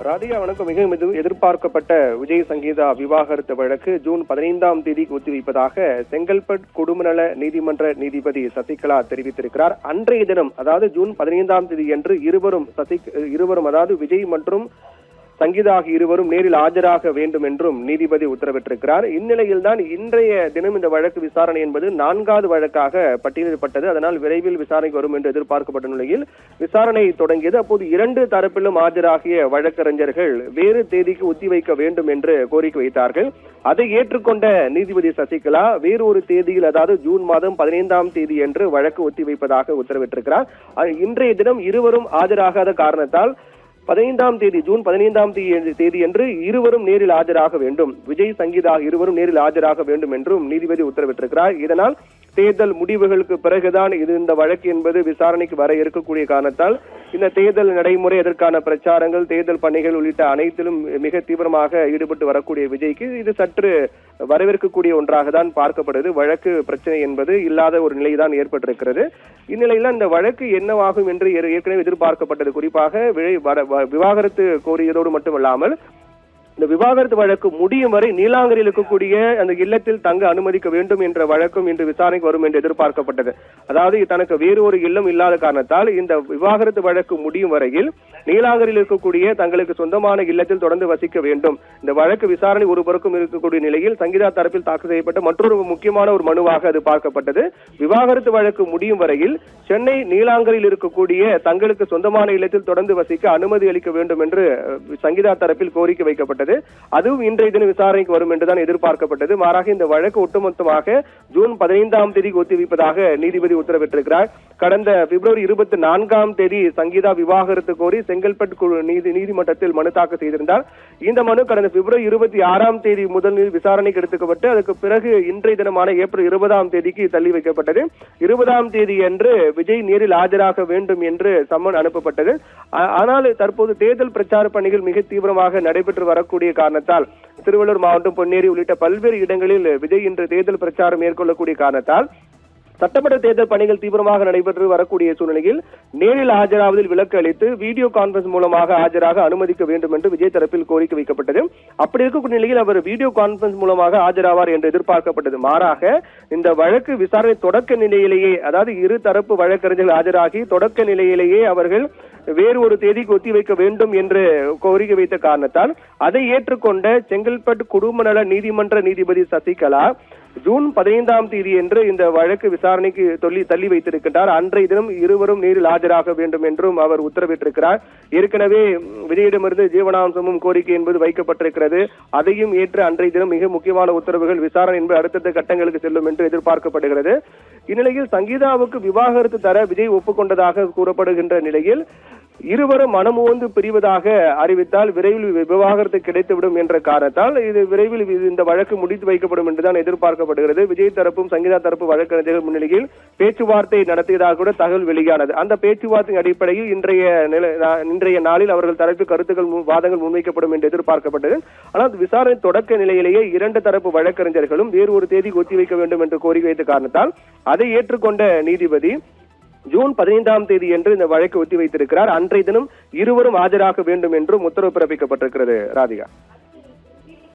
ராதிகா வணக்கம். மிக எதிர்பார்க்கப்பட்ட விஜய் சங்கீதா விவாகரத்து வழக்கு ஜூன் 15ஆம் தேதிக்கு ஒத்திவைப்பதாக செங்கல்பட்டு குடும்பநல நீதிமன்ற நீதிபதி சசிகலா தெரிவித்திருக்கிறார். அன்றைய தினம், அதாவது ஜூன் 15ஆம் தேதி என்று இருவரும் அதாவது விஜய் மற்றும் சங்கீதா ஆகிய இருவரும் நேரில் ஆஜராக வேண்டும் என்றும் நீதிபதி உத்தரவிட்டிருக்கிறார். இந்நிலையில் தான் இன்றைய தினம் இந்த வழக்கு விசாரணை என்பது 4வது வழக்காக பட்டியலிடப்பட்டது. அதனால் விரைவில் விசாரணைக்கு வரும் என்று எதிர்பார்க்கப்பட்ட நிலையில் விசாரணை தொடங்கியது. அப்போது 2 தரப்பிலும் ஆஜராகிய வழக்கறிஞர்கள் வேறு தேதிக்கு ஒத்திவைக்க வேண்டும் என்று கோரிக்கை வைத்தார்கள். அதை ஏற்றுக்கொண்ட நீதிபதி சசிகலா வேறு ஒரு தேதியில், அதாவது ஜூன் மாதம் 15ஆம் தேதி என்று வழக்கு ஒத்திவைப்பதாக உத்தரவிட்டிருக்கிறார். இன்றைய தினம் இருவரும் ஆஜராகாத காரணத்தால் ஜூன் 15ஆம் தேதி என்று இருவரும் நேரில் ஆஜராக வேண்டும், விஜய் சங்கீதா இருவரும் நேரில் ஆஜராக வேண்டும் என்றும் நீதிபதி உத்தரவிட்டிருக்கிறார். இதனால் தேர்தல் முடிவுகளுக்கு பிறகுதான் இந்த வழக்கு என்பது விசாரணைக்கு வர இருக்கக்கூடிய காரணத்தால் இந்த தேர்தல் நடைமுறை, அதற்கான பிரச்சாரங்கள், தேர்தல் பணிகள் உள்ளிட்ட அனைத்திலும் மிக தீவிரமாக ஈடுபட்டு வரக்கூடிய விஜய்க்கு இது சற்று வரவேற்கக்கூடிய ஒன்றாக தான் பார்க்கப்படுது. வழக்கு பிரச்சனை என்பது இல்லாத ஒரு நிலைதான் ஏற்பட்டிருக்கிறது. இந்நிலையில் இந்த வழக்கு என்னவாகும் என்று ஏற்கனவே எதிர்பார்க்கப்பட்டது. குறிப்பாக விவாகரத்து கோரியதோடு மட்டுமல்லாமல் இந்த விவாகரத்து வழக்கு முடியும் வரை நீலாங்கரில் இருக்கக்கூடிய அந்த இல்லத்தில் தங்க அனுமதிக்க வேண்டும் என்ற வழக்கும் இன்று விசாரணைக்கு வரும் என்று எதிர்பார்க்கப்பட்டது. அதாவது தனக்கு வேறு ஒரு இல்லம் இல்லாத காரணத்தால் இந்த விவாகரத்து வழக்கு முடியும் வரையில் நீலாங்கரில் இருக்கக்கூடிய தங்களுக்கு சொந்தமான இல்லத்தில் தொடர்ந்து வசிக்க வேண்டும். இந்த வழக்கு விசாரணை ஒருபுறக்கும் இருக்கக்கூடிய நிலையில் சங்கீதா தரப்பில் தாக்கல் செய்யப்பட்ட மற்றொரு முக்கியமான ஒரு மனுவாக அது பார்க்கப்பட்டது. விவாகரத்து வழக்கு முடியும் வரையில் சென்னை நீலாங்கரில் இருக்கக்கூடிய தங்களுக்கு சொந்தமான இல்லத்தில் தொடர்ந்து வசிக்க அனுமதி அளிக்க வேண்டும் என்று சங்கீதா தரப்பில் கோரிக்கை வைக்கப்பட்டது. அதுவும் இன்றைய தினம் விசாரணைக்கு வரும் என்றுதான் எதிர்பார்க்கப்பட்டது. மாறாக இந்த வழக்கு ஒட்டுமொத்தமாக ஜூன் 15ஆம் தேதிக்கு ஒத்திவைப்பதாக நீதிபதி உத்தரவிட்டிருக்கிறார். கடந்த பிப்ரவரி 24ஆம் தேதி சங்கீதா விவாகரத்து கோரி செங்கல்பட்டு நீதிமன்றத்தில் மனு தாக்கல் செய்திருந்தார். இந்த மனு கடந்த பிப்ரவரி 26ஆம் தேதி முதலில் விசாரணைக்கு எடுத்துக்கப்பட்டு அதற்கு பிறகு இன்றைய தினமான ஏப்ரல் 20ஆம் தேதிக்கு தள்ளி வைக்கப்பட்டது. 20ஆம் தேதி அன்று விஜய் நேரில் ஆஜராக வேண்டும் என்று சம்மன் அனுப்பப்பட்டது. ஆனால் தற்போது தேர்தல் பிரச்சார பணிகள் மிக தீவிரமாக நடைபெற்று வரக்கூடிய காரணத்தால் திருவள்ளூர் மாவட்டம், பொன்னேரி உள்ளிட்ட பல்வேறு இடங்களில் விஜய் இன்று தேர்தல் பிரச்சாரம் மேற்கொள்ளக்கூடிய காரணத்தால் சட்டமன்ற தேர்தல் பணிகள் தீவிரமாக நடைபெற்று வரக்கூடிய சூழ்நிலையில் நேரில் ஆஜராவதில் விலக்கு அளித்து வீடியோ கான்பரன்ஸ் மூலமாக ஆஜராக அனுமதிக்க வேண்டும் என்று விஜய் தரப்பில் கோரிக்கை வைக்கப்பட்டது. அப்படி இருக்கக்கூடிய நிலையில் அவர் வீடியோ கான்பரன்ஸ் மூலமாக ஆஜராவார் என்று எதிர்பார்க்கப்பட்டது. மாறாக இந்த வழக்கு விசாரணை தொடக்க நிலையிலேயே, அதாவது இரு தரப்பு வழக்கறிஞர்கள் ஆஜராகி தொடக்க நிலையிலேயே அவர்கள் வேறு ஒரு தேதிக்கு ஒத்திவைக்க வேண்டும் என்று கோரிக்கை வைத்த காரணத்தால் அதை ஏற்றுக்கொண்ட செங்கல்பட்டு குடும்பநல நீதிமன்ற நீதிபதி சசிகலா ஜூன் 15ஆம் தேதி என்று இந்த வழக்கு விசாரணைக்கு தள்ளி வைத்திருக்கின்றார். அன்றைய தினம் இருவரும் நேரில் ஆஜராக வேண்டும் என்றும் அவர் உத்தரவிட்டிருக்கிறார். ஏற்கனவே விஜயிடமிருந்து ஜீவனாம்சமும் கோரிக்கை என்பது வைக்கப்பட்டிருக்கிறது. அதையும் ஏற்று அன்றைய தினம் மிக முக்கியமான உத்தரவுகள் விசாரணை என்பது அடுத்தடுத்த கட்டங்களுக்கு செல்லும் என்று எதிர்பார்க்கப்படுகிறது. இந்நிலையில் சங்கீதாவுக்கு விவாகரத்து தர விஜய் ஒப்புக்கொண்டதாக கூறப்படுகின்ற நிலையில் இருவரும் மனமுவந்து பிரிவதாக அறிவித்தால் விரைவில் விவாகரத்து கிடைத்துவிடும் என்ற காரணத்தால் இது விரைவில் இந்த வழக்கு முடித்து வைக்கப்படும் என்றுதான் எதிர்பார்க்கப்படுகிறது. விஜய் தரப்பும் சங்கீதா தரப்பு வழக்கறிஞர்கள் முன்னிலையில் பேச்சுவார்த்தை நடத்தியதாக கூட தகவல் வெளியானது. அந்த பேச்சுவார்த்தையின் அடிப்படையில் இன்றைய நாளில் அவர்கள் தரப்பு கருத்துக்கள், வாதங்கள் முன்வைக்கப்படும் என்று எதிர்பார்க்கப்பட்டது. ஆனால் விசாரணை தொடக்க நிலையிலேயே 2 தரப்பு வழக்கறிஞர்களும் வேறு ஒரு தேதிக்கு ஒத்திவைக்க வேண்டும் என்று கோரிக்கை வைத்த காரணத்தால் அதை ஏற்றுக்கொண்ட நீதிபதி ஜூன் 15ஆம் தேதி என்று இந்த வழக்கு ஒத்திவைத்திருக்கிறார். அன்றைய தினம் இருவரும் ஆஜராக வேண்டும் என்றும் உத்தரவு பிறப்பிக்கப்பட்டிருக்கிறது. ராதிகா.